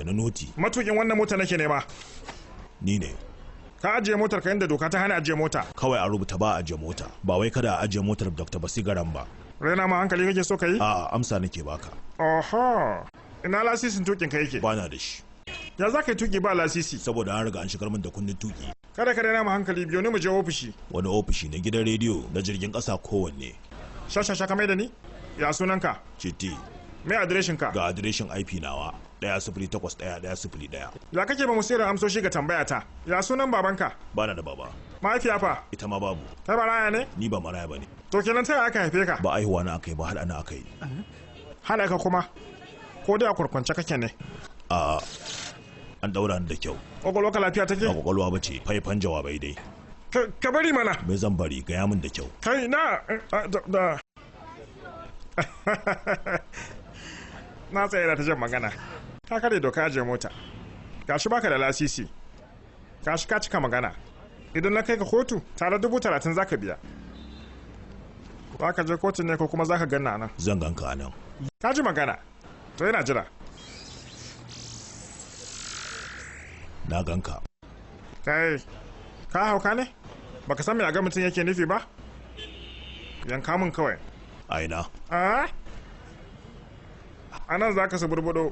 da na noti. Matukin wannan mota nake nema. Ni ne. Ka ajiye motar ka inda doka ta hana ajiye mota. Kawai a rubuta ba ajiye mota, ba wai kada a ajiye motar Dr. Basigaran ba. Raina ma hankali kake so ka yi? A'a, amsa nake baka. Oho, ina lasisin tukin ka yake? Bana da shi. Ya za ka yi tuki ba lasisi? Saboda an riga an shigar min da kundin tuki. Kada ka raina ma hankali, biyo ne mu je ofishi. Wani ofishi na gidan rediyo na jirgin ƙasa kowanne. Shashasha ka mai da ni? Ya sunanka? Chitti. Me adireshin ka? Ga adireshin IP nawa 1081101. Ya kake ba mu sirrin amsoshi ga tambaya ta? Ya sunan babanka? Bana da baba. Mahaifiya fa? Ita ma babu. Kai maraya ne? Ni ba maraya bane. To kenan ta aka haife ka? Ba aihuwa na akai ba, hada na akai. Hada ka kuma? Ko dai a kurkwance kake ne? A an daura ni da kyau. Kwakwalwa ka lafiya take? Ba kwakwalwa bace, faifan jawabai dai. Ka bari mana. Me zan bari, gaya min da kyau. Kai na da na tsaye da ta jan magana. Ka kare doka ajiye mota. Gashi baka da lasisi. Gashi ka cika magana. Idan na kai ka kotu, tare 30,000 zaka biya. Zaka je kotu ne ko kuma zaka ganna nan? Zan ganka nan. Ka ji magana. To yana jira. Na ganka. Kai, ka hauka ne? Baka san me a ga mutum yake nufi ba? Yanka mun kawai. Aina. A nan za ka su burbudo.